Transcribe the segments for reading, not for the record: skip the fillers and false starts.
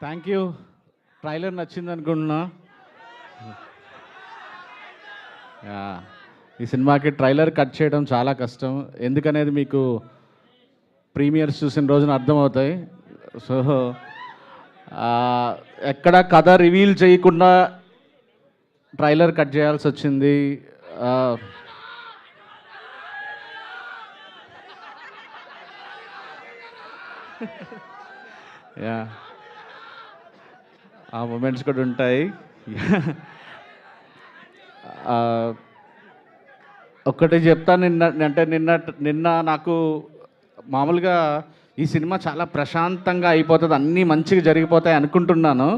Thank you. Trailer నచ్చింది అనుకుంటున్నా. Yeah, ఈ సినిమాకి ట్రైలర్ కట్ చేయడం చాలా కష్టం, ఎందుకనేది మీకు ప్రీమియర్స్ చూసిన రోజున అర్థమవుతాయి. సో ఎక్కడ కథ రివీల్ చేయకుండా ట్రైలర్ కట్ చేయాల్సి వచ్చింది. యా, ఆ మూమెంట్స్ కూడా ఉంటాయి. ఒక్కటి చెప్తాను. నిన్న నాకు మామూలుగా ఈ సినిమా చాలా ప్రశాంతంగా అయిపోతుంది, అన్నీ మంచిగా జరిగిపోతాయి అనుకుంటున్నాను.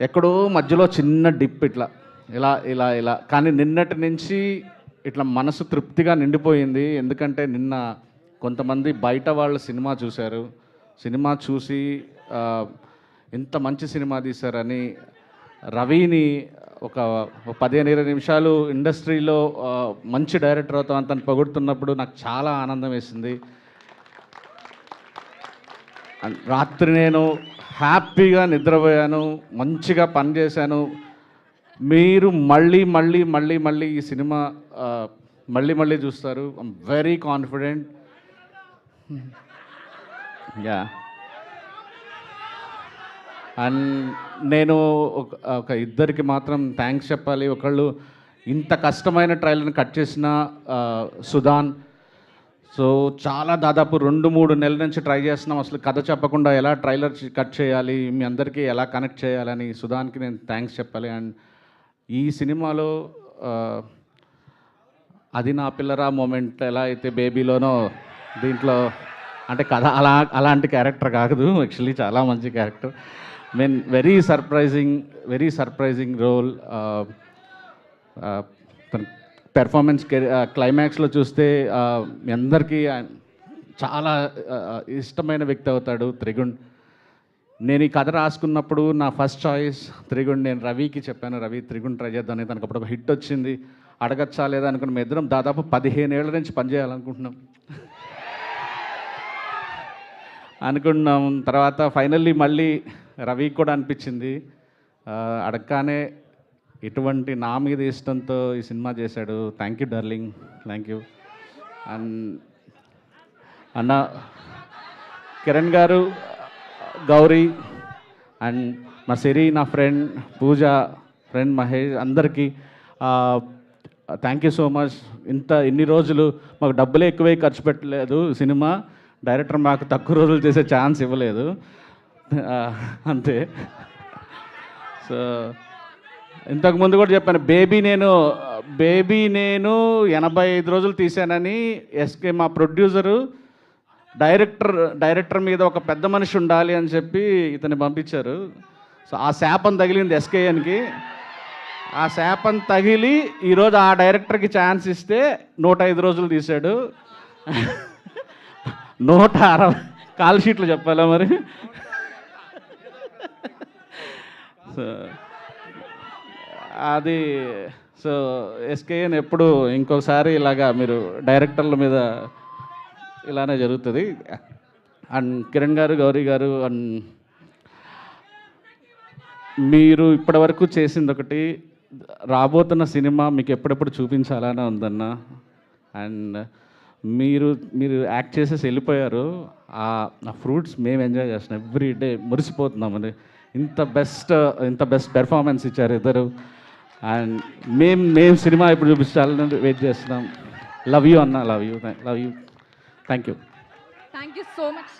ఎక్కడో మధ్యలో చిన్న డిప్ ఇట్లా ఇలా ఇలా ఇలా కానీ నిన్నటి నుంచి ఇట్లా మనసు తృప్తిగా నిండిపోయింది. ఎందుకంటే నిన్న కొంతమంది బయట వాళ్ళు సినిమా చూశారు, సినిమా చూసి ఇంత మంచి సినిమా తీశారని రవిని ఒక 15-20 నిమిషాలు ఇండస్ట్రీలో మంచి డైరెక్టర్ అవుతామని తను పొగుడుతున్నప్పుడు నాకు చాలా ఆనందం వేసింది. రాత్రి నేను హ్యాపీగా నిద్రపోయాను, మంచిగా పనిచేశాను. మీరు మళ్ళీ మళ్ళీ మళ్ళీ మళ్ళీ ఈ సినిమా మళ్ళీ మళ్ళీ చూస్తారు. I'm very confident. Yeah, and నేను ఒక ఇద్దరికి మాత్రం థ్యాంక్స్ చెప్పాలి. ఒకళ్ళు ఇంత కష్టమైన ట్రైలర్ని కట్ చేసిన సుధాన్. సో చాలా దాదాపు 2-3 నెలల నుంచి ట్రై చేస్తున్నాం, అసలు కథ చెప్పకుండా ఎలా ట్రైలర్ కట్ చేయాలి, మీ అందరికీ ఎలా కనెక్ట్ చేయాలని సుధాన్కి నేను థ్యాంక్స్ చెప్పాలి. అండ్ ఈ సినిమాలో అది నా పిల్లరా మూమెంట్ ఎలా అయితే బేబీలోనో దీంట్లో అంటే కథ అలాంటి క్యారెక్టర్ కాదు, యాక్చువల్లీ చాలా మంచి character. Mean very surprising role. Performance క్లైమాక్స్లో చూస్తే మీ అందరికీ చాలా ఇష్టమైన వ్యక్తి అవుతాడు త్రిగుణ్. నేను ఈ కథ రాసుకున్నప్పుడు నా ఫస్ట్ చాయిస్ త్రిగుణ్. నేను రవికి చెప్పాను, రవి త్రిగుణ్ ట్రై చేద్దామని. తనకు అప్పుడు ఒక హిట్ వచ్చింది, అడగచ్చా లేదా అనుకుని మేము ఇద్దరం దాదాపు 15 ఏళ్ల నుంచి పనిచేయాలనుకుంటున్నాం అనుకున్నాం. తర్వాత ఫైనల్లీ మళ్ళీ రవికి కూడా అనిపించింది, అడగగానే ఇటువంటి నా మీద ఇష్టంతో ఈ సినిమా చేశాడు. Thank you darling, thank you. And అన్న కిరణ్ గారు, గౌరీ అండ్ మా సిరి, నా ఫ్రెండ్ పూజ, ఫ్రెండ్ మహేష్, అందరికీ థ్యాంక్ యూ సో మచ్. ఇన్ని రోజులు మాకు డబ్బులే ఎక్కువే ఖర్చు పెట్టలేదు సినిమా, డైరెక్టర్ మాకు తక్కువ రోజులు చేసే ఛాన్స్ ఇవ్వలేదు, అంతే. సో ఇంతకుముందు కూడా చెప్పాను, బేబీ నేను 85 రోజులు తీశానని. ఎస్కే మా ప్రొడ్యూసరు డైరెక్టర్ మీద ఒక పెద్ద మనిషి ఉండాలి అని చెప్పి ఇతన్ని పంపించారు. సో ఆ శాపం తగిలింది ఎస్కేఎన్కి. ఆ శాపం తగిలి ఈరోజు ఆ డైరెక్టర్కి ఛాన్స్ ఇస్తే 105 రోజులు తీశాడు. 160 కాల్ షీట్లు చెప్పాలా మరి. సో అది సో ఎస్కేఎన్ ఎప్పుడు ఇంకొకసారి ఇలాగా మీరు డైరెక్టర్ల మీద ఇలానే జరుగుతుంది. అండ్ కిరణ్ గారు, గౌరీ గారు, అండ్ మీరు ఇప్పటివరకు చేసింది ఒకటి, రాబోతున్న సినిమా మీకు ఎప్పుడెప్పుడు చూపించాలనే ఉందన్న. అండ్ మీరు యాక్ట్ చేసేసి వెళ్ళిపోయారు, ఆ ఫ్రూట్స్ మేము ఎంజాయ్ చేస్తున్నాం ఎవ్రీ డే, మురిసిపోతున్నాం. అది ఇంత బెస్ట్ పెర్ఫార్మెన్స్ ఇచ్చారు ఇద్దరు. అండ్ మేము సినిమా ఇప్పుడు చూపించాలని వెయిట్ చేస్తున్నాం. లవ్ యూ అన్న, love you. Thank you. Thank you so much.